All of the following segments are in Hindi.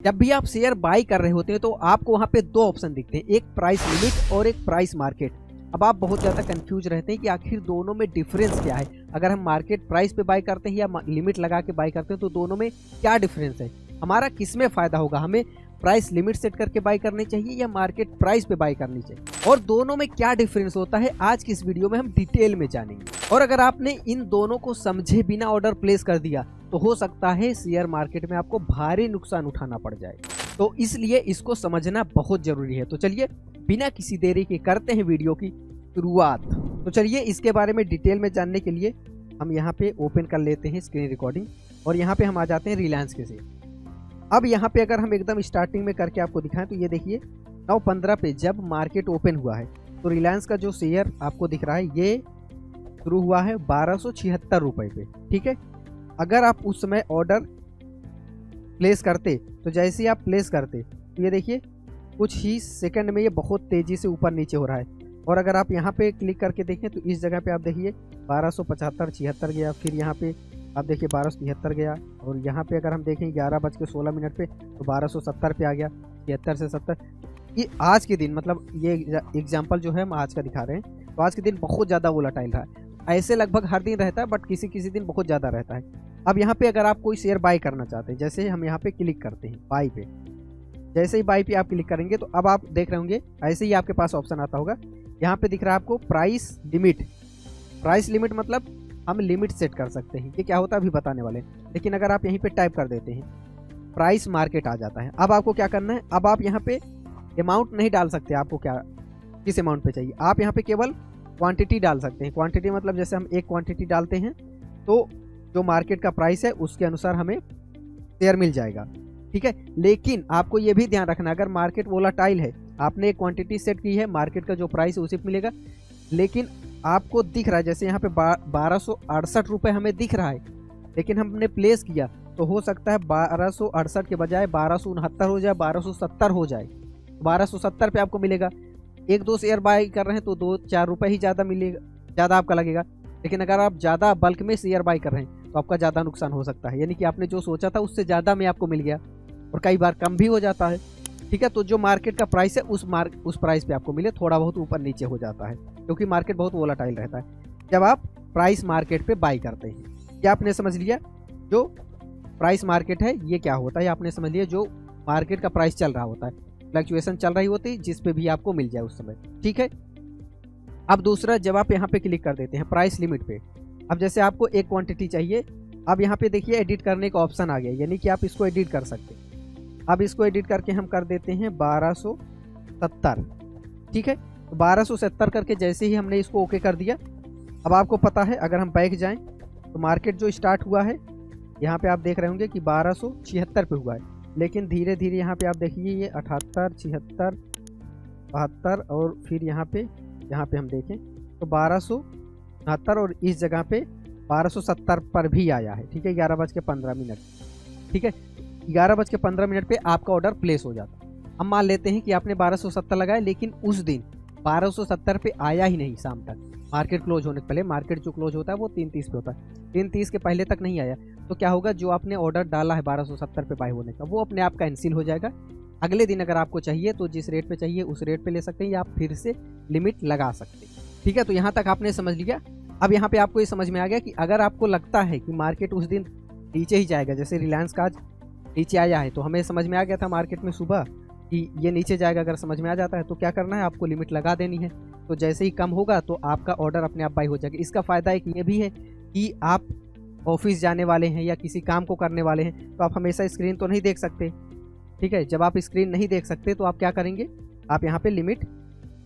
जब भी आप शेयर बाई कर रहे होते हैं तो आपको वहां पे दो ऑप्शन दिखते हैं, एक प्राइस लिमिट और एक प्राइस मार्केट। अब आप बहुत ज़्यादा कंफ्यूज रहते हैं कि आखिर दोनों में डिफरेंस क्या है। अगर हम मार्केट प्राइस पे बाई करते हैं या लिमिट लगा के बाई करते हैं तो दोनों में क्या डिफरेंस है, हमारा किस में फ़ायदा होगा, हमें प्राइस लिमिट सेट करके बाई करनी चाहिए या मार्केट प्राइस पे बाई करनी चाहिए, और दोनों में क्या डिफरेंस होता है आज की इस वीडियो में हम डिटेल में जानेंगे। और अगर आपने इन दोनों को समझे बिना ऑर्डर प्लेस कर दिया तो हो सकता है शेयर मार्केट में आपको भारी नुकसान उठाना पड़ जाए, तो इसलिए इसको समझना बहुत जरूरी है। तो चलिए बिना किसी देरी के करते हैं वीडियो की शुरुआत। तो चलिए इसके बारे में डिटेल में जानने के लिए हम यहाँ पे ओपन कर लेते हैं स्क्रीन रिकॉर्डिंग और यहाँ पे हम आ जाते हैं रिलायंस के शेयर। अब यहाँ पे अगर हम एकदम स्टार्टिंग में करके आपको दिखाएं तो ये देखिए 9:15 पे जब मार्केट ओपन हुआ है तो रिलायंस का जो शेयर आपको दिख रहा है ये शुरू हुआ है 1276 रुपये पे। ठीक है, अगर आप उस समय ऑर्डर प्लेस करते तो जैसे ही आप प्लेस करते तो ये देखिए कुछ ही सेकंड में ये बहुत तेज़ी से ऊपर नीचे हो रहा है। और अगर आप यहाँ पे क्लिक करके देखें तो इस जगह पे आप देखिए 1275 गया, फिर यहाँ पे आप देखिए 1273 गया, और यहाँ पे अगर हम देखें 11:16 पे तो 1270 पे आ गया, 76 से 70। ये आज के दिन मतलब ये एग्जाम्पल जो है हम आज का दिखा रहे हैं, तो आज के दिन बहुत ज़्यादा वोलेटाइल रहा है। ऐसे लगभग हर दिन रहता है बट किसी किसी दिन बहुत ज़्यादा रहता है। अब यहाँ पे अगर आप कोई शेयर बाई करना चाहते हैं, जैसे हम यहाँ पे क्लिक करते हैं बाई पे, जैसे ही बाई पे आप क्लिक करेंगे तो अब आप देख रहे होंगे ऐसे ही आपके पास ऑप्शन आता होगा, यहाँ पे दिख रहा है आपको प्राइस लिमिट। प्राइस लिमिट मतलब हम लिमिट सेट कर सकते हैं, ये क्या होता है अभी बताने वाले हैं। लेकिन अगर आप यहीं पे टाइप कर देते हैं प्राइस मार्केट आ जाता है। अब आपको क्या करना है, अब आप यहाँ पे अमाउंट नहीं डाल सकते, आपको क्या किस अमाउंट पे चाहिए, आप यहाँ पे केवल क्वांटिटी डाल सकते हैं। क्वांटिटी मतलब जैसे हम एक क्वांटिटी डालते हैं तो जो मार्केट का प्राइस है उसके अनुसार हमें शेयर मिल जाएगा। ठीक है, लेकिन आपको ये भी ध्यान रखना अगर मार्केट वोलेटाइल है, आपने एक क्वांटिटी सेट की है, मार्केट का जो प्राइस है उसी पे मिलेगा, लेकिन आपको दिख रहा है जैसे यहाँ पे 1268 रुपये हमें दिख रहा है, लेकिन हमने प्लेस किया तो हो सकता है 1268 के बजाय 1269 हो जाए, 1270 हो जाए। 1270 पे आपको मिलेगा। एक दो शेयर बाय कर रहे हैं तो 2-4 रुपये ही ज़्यादा मिलेगा, ज़्यादा आपका लगेगा। लेकिन अगर आप ज़्यादा बल्क में शेयर बाय कर रहे हैं तो आपका ज़्यादा नुकसान हो सकता है, यानी कि आपने जो सोचा था उससे ज़्यादा में आपको मिल गया, और कई बार कम भी हो जाता है। ठीक है, तो जो मार्केट का प्राइस है उस प्राइस पे आपको मिले, थोड़ा बहुत ऊपर नीचे हो जाता है क्योंकि मार्केट बहुत वोलेटाइल रहता है जब आप प्राइस मार्केट पे बाई करते हैं। क्या आपने समझ लिया जो प्राइस मार्केट है ये क्या होता है, आपने समझ लिया जो मार्केट का प्राइस चल रहा होता है, फ्लक्चुएशन चल रही होती है जिस पे भी आपको मिल जाए उस समय। ठीक है, अब दूसरा जब आप यहाँ पे क्लिक कर देते हैं प्राइस लिमिट पे, अब जैसे आपको एक क्वांटिटी चाहिए, अब यहाँ पे देखिए एडिट करने का ऑप्शन आ गया, यानी कि आप इसको एडिट कर सकते हैं। अब इसको एडिट करके हम कर देते हैं 1270। ठीक है, तो 1270 करके जैसे ही हमने इसको ओके कर दिया, अब आपको पता है अगर हम बैक जाएं तो मार्केट जो स्टार्ट हुआ है यहाँ पे आप देख रहे होंगे कि 1276 पे हुआ है, लेकिन धीरे धीरे यहाँ पे आप देखिए ये 78, 76, 72 और फिर यहाँ पे हम देखें तो 1269 और इस जगह पे 1270 पर भी आया है। ठीक है, 11:15। ठीक है, 11:15 पे आपका ऑर्डर प्लेस हो जाता है। हम मान लेते हैं कि आपने 1270 लगाया, लेकिन उस दिन 1270 पे आया ही नहीं शाम तक, मार्केट क्लोज होने के पहले। मार्केट जो क्लोज होता है वो 3:30 पे होता है, 3:30 के पहले तक नहीं आया, तो क्या होगा जो आपने ऑर्डर डाला है 1270 पे बाय होने का वो अपने आप कैंसिल हो जाएगा। अगले दिन अगर आपको चाहिए तो जिस रेट पे चाहिए उस रेट पे ले सकते हैं या आप फिर से लिमिट लगा सकते हैं। ठीक है, तो यहाँ तक आपने समझ लिया। अब यहाँ पे आपको ये समझ में आ गया कि अगर आपको लगता है कि मार्केट उस दिन नीचे ही जाएगा, जैसे रिलायंस का आज नीचे आया है, तो हमें समझ में आ गया था मार्केट में सुबह कि ये नीचे जाएगा, अगर समझ में आ जाता है तो क्या करना है, आपको लिमिट लगा देनी है। तो जैसे ही कम होगा तो आपका ऑर्डर अपने आप बाई हो जाएगा। इसका फ़ायदा एक ये भी है कि आप ऑफिस जाने वाले हैं या किसी काम को करने वाले हैं तो आप हमेशा स्क्रीन तो नहीं देख सकते। ठीक है, जब आप स्क्रीन नहीं देख सकते तो आप क्या करेंगे, आप यहाँ पे लिमिट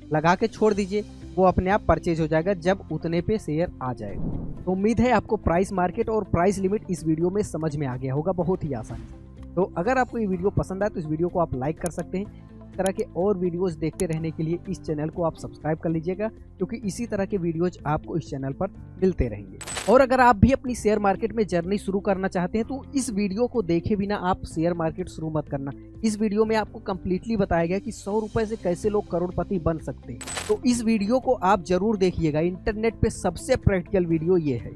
लगा के छोड़ दीजिए, वो अपने आप परचेज हो जाएगा जब उतने पे शेयर आ जाएगा। तो उम्मीद है आपको प्राइस मार्केट और प्राइस लिमिट इस वीडियो में समझ में आ गया होगा बहुत ही आसानी से। तो अगर आपको ये वीडियो पसंद आए तो इस वीडियो को आप लाइक कर सकते हैं। इस तरह के और वीडियोस देखते रहने के लिए इस चैनल को आप सब्सक्राइब कर लीजिएगा, क्योंकि इसी तरह के वीडियोज आपको इस चैनल पर मिलते रहेंगे। और अगर आप भी अपनी शेयर मार्केट में जर्नी शुरू करना चाहते हैं तो इस वीडियो को देखे बिना आप शेयर मार्केट शुरू मत करना। इस वीडियो में आपको कंप्लीटली बताया गया कि 100 रुपए से कैसे लोग करोड़पति बन सकते हैं। तो इस वीडियो को आप जरूर देखिएगा, इंटरनेट पे सबसे प्रैक्टिकल वीडियो ये है।